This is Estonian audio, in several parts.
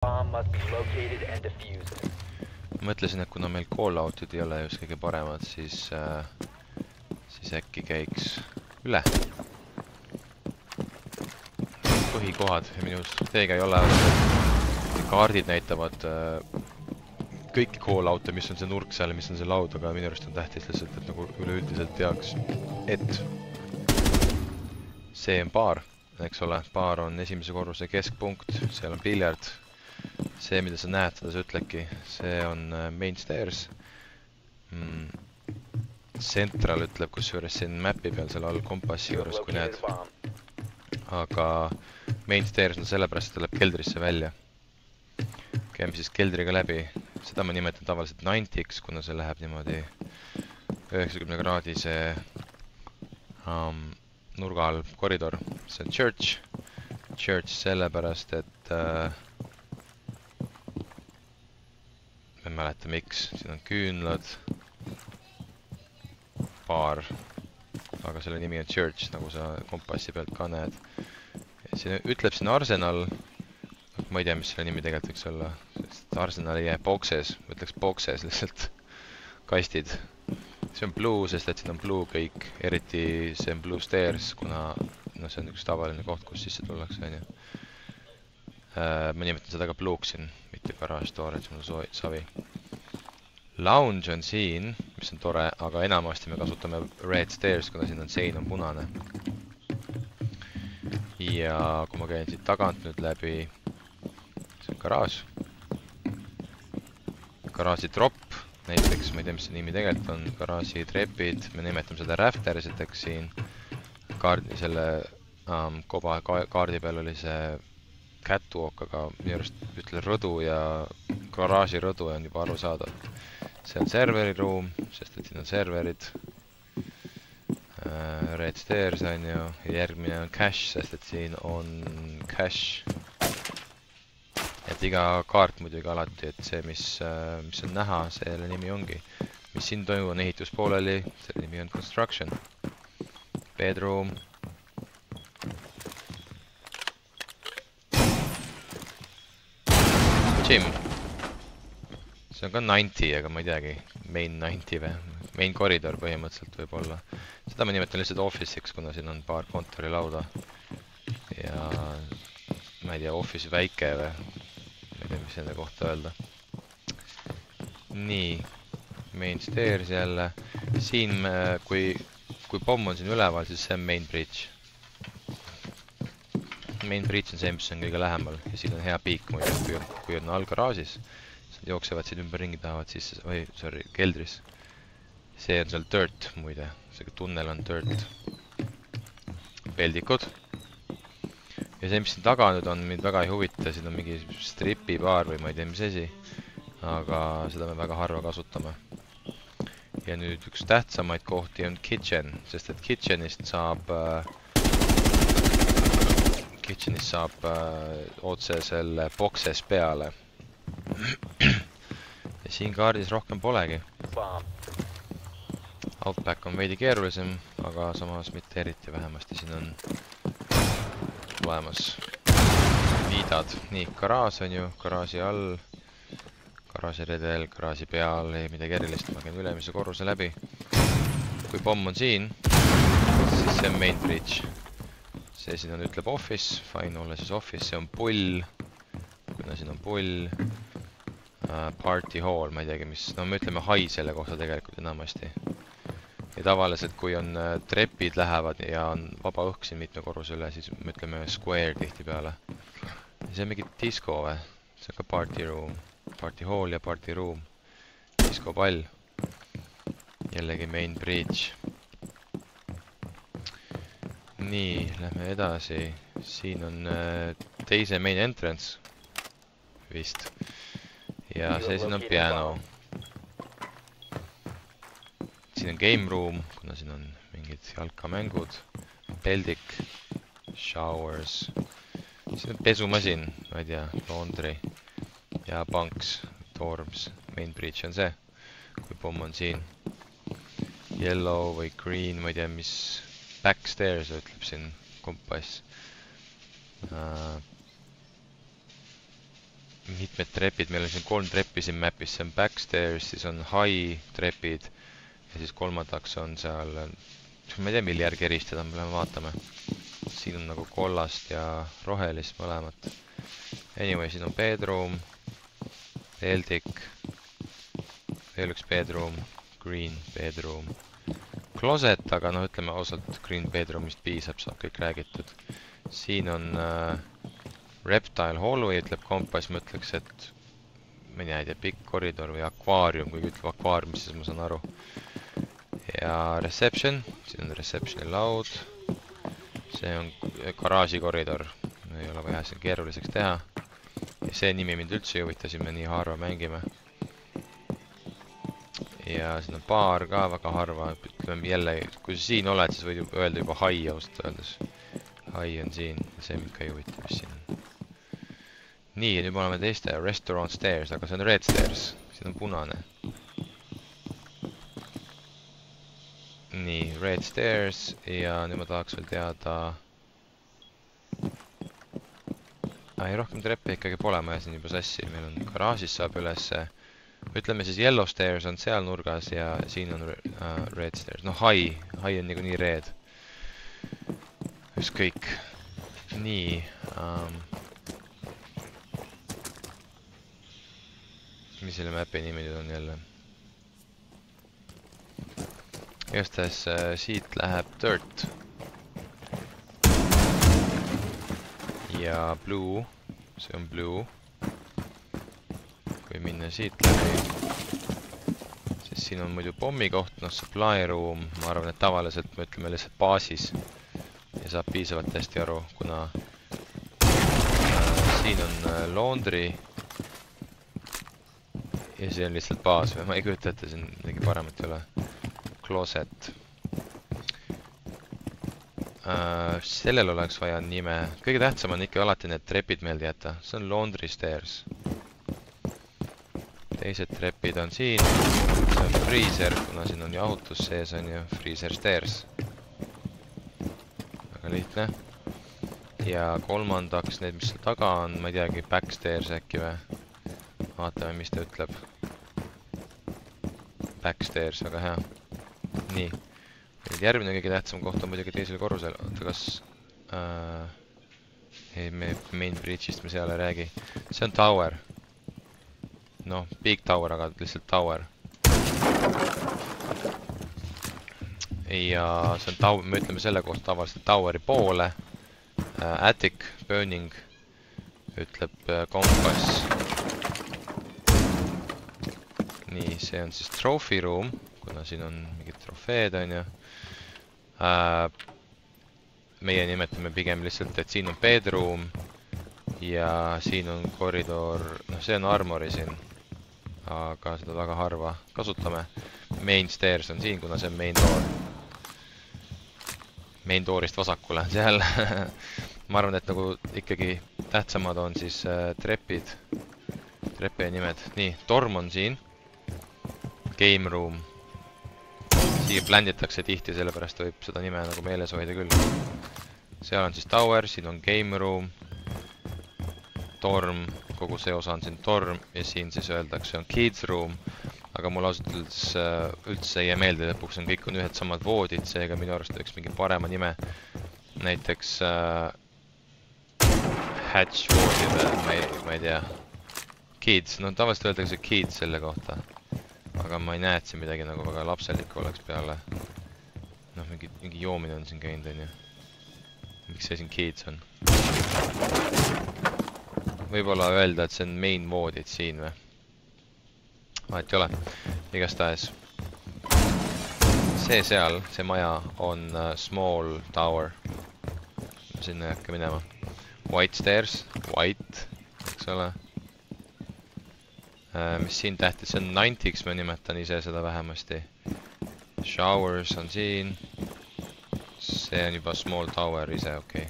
Bomb must be located and defused. Mõtlesin, et kuna meil call-out'id ei ole just kõige paremad, siis äkki käiks üle. Põhikohad ja minu teega ei ole. Kaardid näitavad kõiki call-out'e, mis on see nurk seal ja mis on see laud, aga minu arust on tähtis lihtsalt, et nagu üleüldiselt teaks, et see on baar, eks ole. Baar on esimese korruse keskpunkt, seal on piljard. See, mida sa näed, seda sa ütledki, see on main stairs. Central ütleb, kusjuures siin mapi peal seal all kompassi juures, kui näed. Aga main stairs on sellepärast, et ta läheb keldrisse välja. Käime siis keldriga läbi. Seda ma nimetan tavaliselt 90-ks, kuna see läheb niimoodi 90 kraadise nurga all koridor. See on church. Church sellepärast, et me mäleta miks. Siin on küünlad. Baar. Aga selle nimi on church, nagu sa kompassi pealt ka näed. Siin ütleb siin Arsenal. Ma ei tea, mis selle nimi tegelikult võiks olla. Arsenal ei jää boxes. Ütleks boxes lihtsalt. Kastid. See on blue, sest et siin on blue kõik. Eriti see on blue stairs, kuna see on üks tavaline koht, kus sisse tullakse. Ma nimetan seda ka blue'ks siin, mitte garage door, et siin on savi. Lounge on siin, mis on tore, aga enamasti me kasutame red stairs, kuna siin on sein on punane. Ja kui ma käin siit tagant nüüd läbi, see on garaaž. Garaaži drop, näiteks, ma ei tea, mis see nimi tegelikult on, garaaži trepid, me nimetame seda rafterisiteks siin. Selle kaardi peal oli see catwalk, aga minu arust ütle rõdu ja garaaži rõdu on juba aru saadav. See on serveri ruum, sest et siin on serverid. Red stairs on ju, ja järgmine on cache, sest et siin on cache. Et iga kaart muidugi alati, et see, mis on näha, selle nimi ongi. Mis siin toimub, on ehitus pooleli, selle nimi on construction. Bedroom. Gym. See on ka 90, aga ma ei teagi, main 90 või, main koridor põhimõtteliselt võib olla. Seda ma nimetan lihtsalt office'iks, kuna siin on paar kontorilauda. Ja ma ei tea, office väike või, ma ei tea, mis enne kohta öelda. Nii, main stairs jälle. Siin, kui pomm on siin üleval, siis see on main bridge. Main bridge on see, mis on kõige lähemal ja siin on hea piik muidu, kui on all garaažis. Jooksevad siin ümber ringi tahavad sisse, või sorry, keldris. See on seal dirt muide, see tunnel on dirt. Peldikud. Ja see, mis siin taga nüüd on, mind väga ei huvita, siin on mingi stripibaar või ma ei tea, mis asi. Aga seda me väga harva kasutame. Ja nüüd üks tähtsamaid kohti on kitchen, sest et kitchenist saab otse selle boxes peale. Ja siin kaardis rohkem polegi. Outback on veidi keerulisem, aga samas mitte eriti vähemasti. Siin on olemas viidad. Nii, garaaž on ju, garaaži all, garaaži redel, garaaži peal, ei midagi erilist, ma käin ülemise korruse läbi. Kui pomm on siin, siis see on main bridge. See siin on ütleb office, fine olla siis office, see on pull, kuna siin on pull. Party hall, ma ei teagi mis, no me ütleme high selle kohta tegelikult enamasti. Ja tavaliselt, kui on trepid lähevad ja on vaba õhk siin mitme korruse üle, siis me ütleme square tihti peale. See on mingi disco või? See on ka party room, party hall ja party room. Disco pall. Jällegi main bridge. Nii, lähme edasi. Siin on teise main entrance. Vist. Ja see siin on piano. Siin on game room, kuna siin on mingid jalkamängud. Peldik, showers. Siin on pesumasin, ma ei tea, laundry. Ja banks, dorms, main bridge on see. Kui pomm on siin. Yellow või green, ma ei tea, mis backstairs ütleb siin. kompass. mitmed trepid, meil on siin 3 treppi siin mapis, see on backstairs, siis on high trepid ja siis kolmandaks on seal, ma ei tea, mille järgi eristada, me läheme vaatame. Siin on nagu kollast ja rohelist mõlemat. Anyway, siin on bedroom, veel tikk, veel üks bedroom, green bedroom, closet, aga noh, ütleme ausalt, green bedroomist piisab, saab kõik räägitud. Siin on reptile hallway, ütleb kompass, ma ütleks, et ma ei tea, pikk koridor või akvaarium, kui ütleb akvaarium, siis ma saan aru. Ja reception, siin on receptioni laud, see on garaaži koridor, ei ole vaja siin keeruliseks teha. Ja see nimi mind üldse ei huvita, siin me nii harva mängime. Ja siin on baar ka väga harva, ütleme jälle, kui sa siin oled, siis võid öelda juba high ausalt öeldes. High on siin, see mind ka ei huvita, mis siin on. Nii, nüüd me oleme teiste restaurant stairs, aga see on red stairs, siin on punane. Nii, red stairs ja nüüd ma tahaks veel teada... Ei, rohkem treppe ikkagi pole, ma jäsin juba sassi, meil on garaažis saab ülesse. Ütleme siis yellow stairs on seal nurgas ja siin on red stairs. No high on nagu nii red. Ükskõik. Nii. Mis selle mapi nimi nüüd on jälle? Igastahes siit läheb dirt. Ja blue, see on blue. Kui minna siit läbi, siis siin on muidu pommi koht, noh supply room, ma arvan, et tavaliselt me ütleme lihtsalt baasis ja saab piisavalt hästi aru, kuna siin on laundry ja see on lihtsalt baas või ma ei kujuta ette, siin midagi paremat ei ole. Closet. Sellel oleks vaja nime. Kõige tähtsam on ikka alati need trepid meelde jätta. See on laundry stairs. Teised trepid on siin. See on freezer, kuna siin on jahutus sees on ju freezer stairs. Väga lihtne. Ja kolmandaks need, mis seal taga on, ma ei teagi, backstairs äkki või. Vaatame, mis ta ütleb. Backstairs, väga hea. Nii. Järgmine kõige tähtsam koht on muidugi teisel korrusel. Oota, kas... ei, main bridge'ist me seal ei räägi. See on tower. No, big tower, aga lihtsalt tower. Ja see on tower, me ütleme selle kohta tavaliselt toweri poole. Attic, burning, ütleb kompass. Nii, see on siis trophy room, kuna siin on mingid trofeed, on ju. Meie nimetame pigem lihtsalt, et siin on bedroom ja siin on koridor, noh see on armori siin, aga seda väga harva kasutame. Main stairs on siin, kuna see on main door. Main doorist vasakule, seal ma arvan, et nagu ikkagi tähtsamad on siis trepid, treppe nimed. Nii, dorm on siin, game room. Siia bländitakse tihti, sellepärast võib seda nime nagu meeles hoida küll. Seal on siis tower, siin on game room, dorm, kogu see osa on siin dorm ja siin siis öeldakse on kids room, aga mul ausalt üldse ei meelde, lõpuks on kõik on ühed samad voodid, seega minu arust võiks mingi parema nime, näiteks hatch voodi või ma ei tea, kids, no tavaliselt öeldakse kids selle kohta. Aga ma ei näe, et siin midagi nagu väga lapselikku oleks peale. Noh, mingi joomine on siin käinud, on ju. Miks see siin kids on? Võib-olla öelda, et see on main voodid siin või? Vahet ei ole. Igastahes. See seal, see maja on small tower. Sinna ei hakka minema. White stairs, white, eks ole. Mis siin tähtis, see on 90-ks, ma nimetan ise seda vähemasti. Showers on siin. See on juba small tower ise, okei.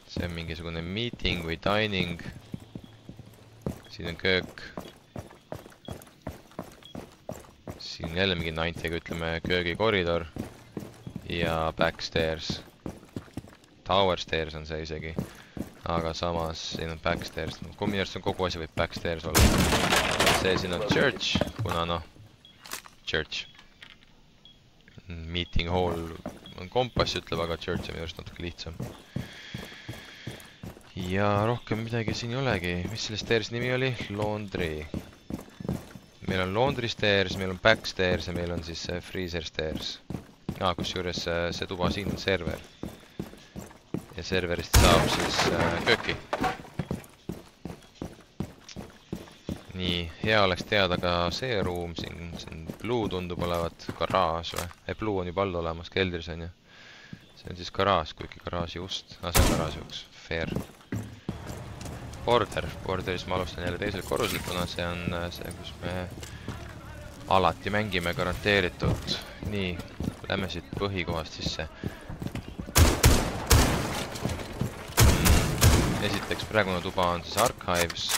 See on mingisugune meeting või dining. Siin on köök. Siin on jälle mingi 90-ga, ütleme, köögikoridor. Ja backstairs. Tower stairs on see isegi. aga samas siin on backstairs. Minu arust on kogu asi võib backstairs olla. See siin on church, kuna noh, church. Meeting hall on kompass ütleb, aga church on minu arust natuke lihtsam. Ja rohkem midagi siin ei olegi. Mis selle stairs nimi oli? Laundry. Meil on laundry stairs, meil on backstairs ja meil on siis freezer stairs. Kus juures see tuba siin on server. Ja serverist saab siis kööki. Nii, hea oleks teada ka see ruum siin. See on blue tundub olevat garaaž või? Blue on juba all olemas, keldris on ju. See on siis garaaž, kuigi garaaži ust. See on garaaži uks. Fair. Borderis ma alustan jälle teisel korrusel, kuna see on see, kus me alati mängime garanteeritud. Nii, lähme siit põhikohast sisse. Esiteks praegune tuba on siis Archives.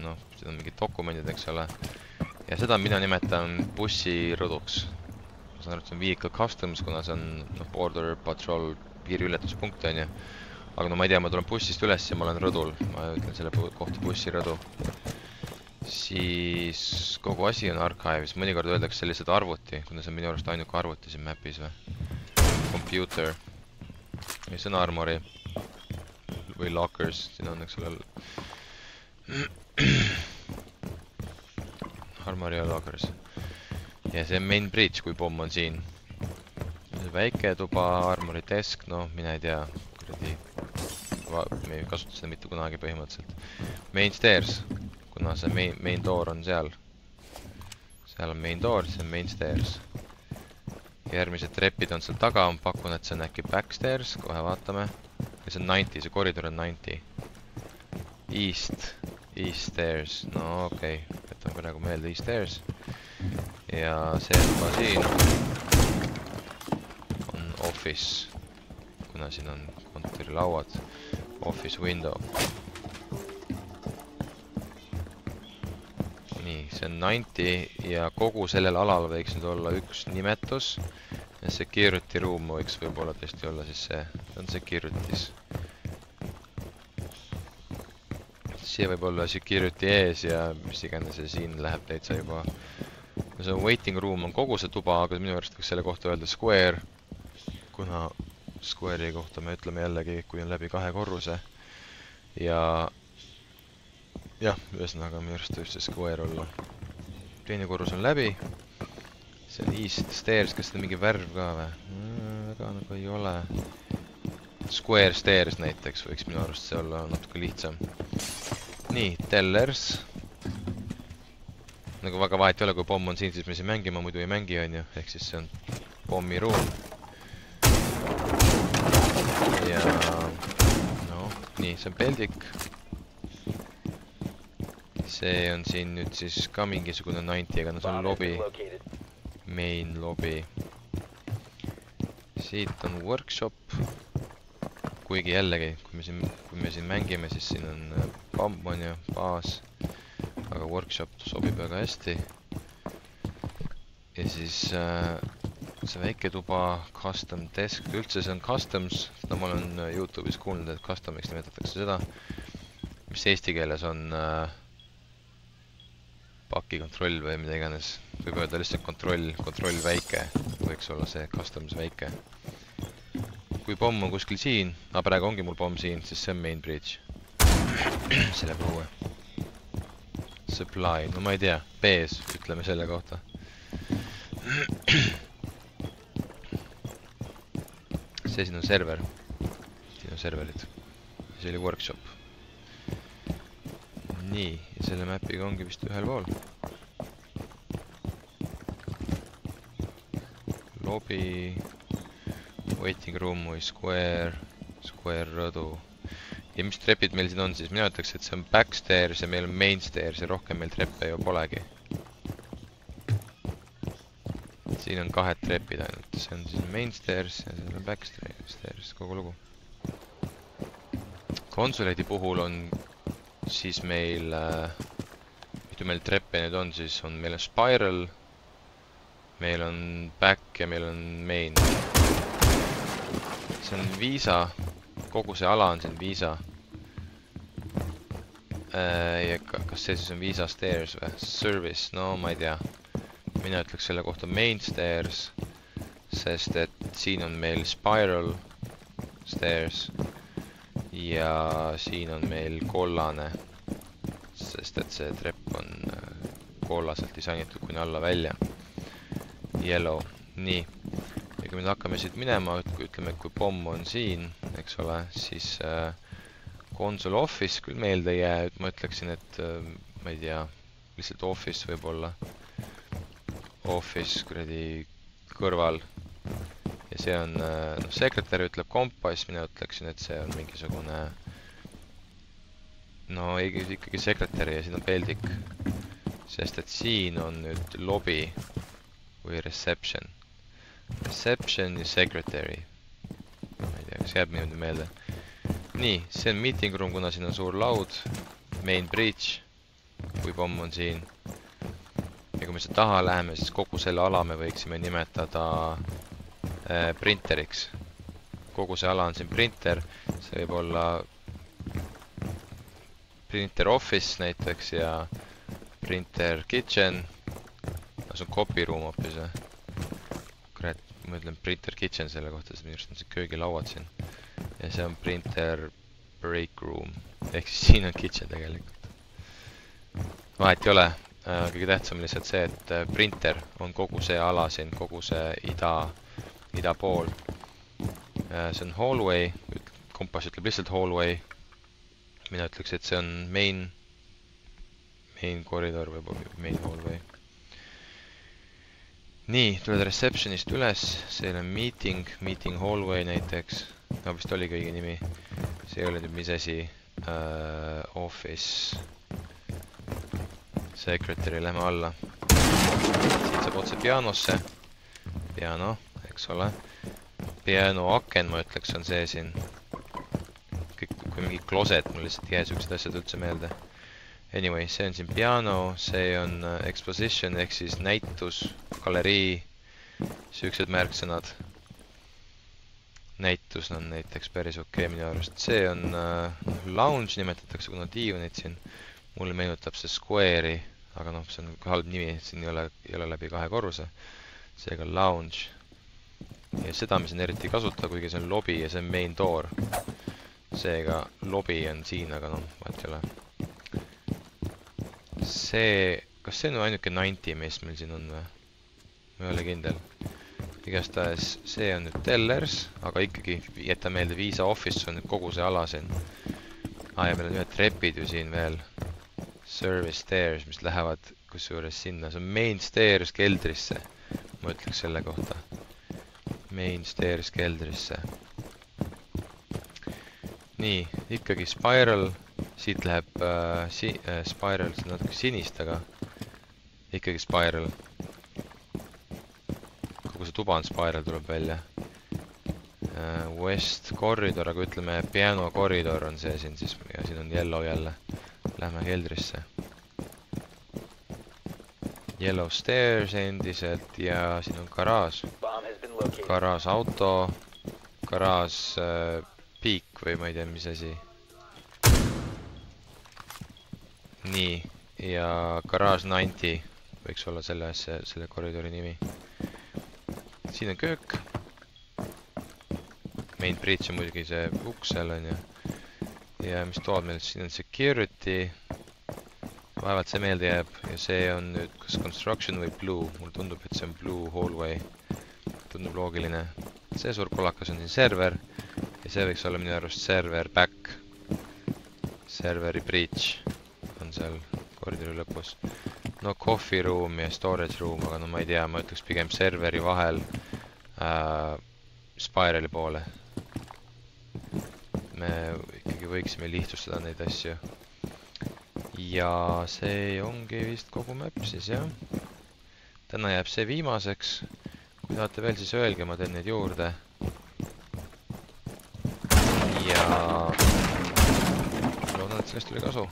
Noh, siin on mingid dokumendid, eks ole. Ja seda mina nimetan bussirõduks. Ma saan aru, et see on Vehicle Customs, kuna see on Border Patrol piiriületuspunkt on ju. Aga no ma ei tea, ma tulen bussist üles ja ma olen rõdul. Ma ütlen selle kohta bussirõdu. Siis kogu asi on Archives. Mõnikord öeldakse sellised arvuti, kuna see on minu arust ainuke arvuti siin mapis või. Computer. Ja see on Armory. Või Lockers. Siin on eks ole Armory ja Lockers. Ja see on Main Bridge, kui pomm on siin. Väike tuba, Armory Desk, no mina ei tea. Me ei kasuta seda mitte kunagi põhimõtteliselt. Main stairs, kuna see main door on seal. Seal on main door, see on main stairs. Järgmised trepid on seal taga, ma pakun, et see on äkki backstairs, kohe vaatame. Ja see on 90, see koridor on 90. East stairs, no okei, võtame praegu meelde East stairs. Ja see juba siin on office, kuna siin on kontorilauad. Office window. Nii, see on 90 ja kogu sellel alal võiks nüüd olla üks nimetus. Ja security room võiks võib-olla tõesti olla siis see on securities. Siia võib olla security ees ja mis iganes ja siin läheb täitsa juba. See on waiting room on kogu see tuba, aga minu arust võiks selle kohta öelda square. Kuna square'i kohta me ütleme jällegi, kui on läbi 2 korruse. Ja jah, ühesõnaga minu arust võiks see square olla. Teine korrus on läbi. See on east stairs, kas see on mingi värv ka või? Väga nagu ei ole. Square stairs näiteks võiks minu arust see olla natuke lihtsam. Nii, tellers. Nagu väga vahet ei ole, kui pomm on siin, siis me siin mängima, muidu ei mängi on ju. Ehk siis see on pommi ruum. Ja no, nii, see on peldik. See on siin nüüd siis ka mingisugune 90, aga no see on lobby. Main lobby. Siit on workshop. Kuigi jällegi, kui me siin mängime, siis siin on pump on ju, baas. Aga workshop sobib väga hästi. Ja siis see väike tuba, custom desk, üldse see on customs, seda ma olen YouTube'is kuulnud, et customiks nimetatakse seda, mis eesti keeles on pakikontroll või mida iganes, võib öelda lihtsalt kontroll väike, võiks olla see customs väike. Kui pomm on kuskil siin, praegu ongi mul pomm siin, siis see on main bridge. Selle puue. Supply, no ma ei tea, B-s ütleme selle kohta. See siin on server. Siin on serverid. See oli workshop. Nii, ja selle mapiga ongi vist ühel pool. Lobby, waiting room või square rõdu. Ja mis trepid meil siin on, siis mina ütleks, et see on backstairs ja meil on mainstairs ja rohkem meil treppe ju polegi. Siin on 2 trepid ainult, see on siis mainstairs ja see on backstairs, kogu lugu. Konsoleidi puhul on siis meil, mitu meil treppe nüüd on, siis on meil on spiral, meil on back ja meil on main. See on viisa, kogu see ala on siin viisa. Ja kas see siis on Visa Stairs või? Service, no ma ei tea. Mina ütleks selle kohta Main Stairs, sest et siin on meil Spiral Stairs ja siin on meil kollane, sest et see trepp on kollaselt disainitud kuni alla välja. Yellow, nii. Ja kui me hakkame siit minema, ütleme, kui pomm on siin, eks ole, siis console office küll meelde ei jää, ma ütleksin, et ma ei tea, lihtsalt office võib-olla. Office kuradi kõrval. Ja see on, sekretär ütleb kompass, mina ütleksin, et see on mingisugune no ikkagi sekretäri ja siin on peldik. Sest et siin on nüüd lobby või reception. Reception ja secretary. Ma ei tea, kas jääb niimoodi meelde. Nii, see on meeting room, kuna siin on suur laud, main breach, kui pomm on siin. Ja kui me seda taha läheme, siis kogu selle ala me võiksime nimetada printeriks. Kogu see ala on siin printer, see võib olla printer office näiteks ja printer kitchen. No see on copy room hoopis. Kurat, ma ütlen printer kitchen selle kohta, sest minu arust on see köögilauad siin. Ja see on printer break room. Ehk siis siin on kitchen tegelikult. Vahet ei ole. Kõige tähtsam lihtsalt see, et printer on kogu see ala siin, kogu see ida pool. See on hallway. Kompass ütleb lihtsalt hallway. Mina ütleks, et see on main koridor või main hallway. Nii, tuled receptionist üles. See on meeting hallway näiteks. No vist oli kõige nimi. See ei ole nüüd mis asi. Office. Secretary, lähme alla. Siit saab otse pianosse. Piano, eks ole. Piano aken, ma ütleks, on see siin. Kui mingi closet, mul lihtsalt jää süksid asjad üldse meelde. Anyway, see on siin piano. See on exposition, ehk siis näitus, galerii. Süksed märksõnad. Näitus on näiteks päris okei minu arust. See on lounge nimetatakse, kuna diivanid siin. Mulle meenutab see square'i, aga noh, see on halb nimi, siin ei ole läbi 2 korruse. Seega lounge. Ja seda me siin eriti ei kasuta, kuigi see on lobby ja see on main door. Seega lobby on siin, aga noh, vaat ei ole. See, kas see on ainuke 90, mis meil siin on või? Ma ei ole kindel. Igastahes see on nüüd tellers, aga ikkagi jätta meelde Visa Office on nüüd kogu see ala siin. Ja meil on ühed trepid ju siin veel. Service stairs, mis lähevad kusjuures sinna. See on main stairs keldrisse. Ma ütleks selle kohta. Main stairs keldrisse. Nii, ikkagi spiral. Siit läheb spiral, see on natuke sinist, aga ikkagi spiral. Kogu see tuba on spiral tuleb välja. West koridor, aga ütleme piano koridor on see siin siis ja siin on yellow jälle. Lähme keldrisse. Yellow stairs endiselt ja siin on garaaž. Garaaž auto, garaaž peak või ma ei tea mis asi. Nii, ja garaaž 90 võiks olla selle koridori nimi. Siin on köök. Main breach on muidugi see uks seal on ju. Ja mis tood meil, siin on security. Vaevalt see meelde jääb. Ja see on nüüd kas construction või blue. Mulle tundub, et see on blue hallway. Tundub loogiline. See suur kolakas on siin server. Ja see võiks olla minu arust server back. Serveri breach on seal koridori lõpus. No coffee room ja storage room, aga no ma ei tea, ma ütleks pigem serveri vahel spirali poole. Me ikkagi võiksime lihtsustada neid asju. Ja see ongi vist kogu map siis, jah. Täna jääb see viimaseks. Kui tahate veel, siis öelge, ma teen neid juurde. Ja loodan, et sellest tuli kasu.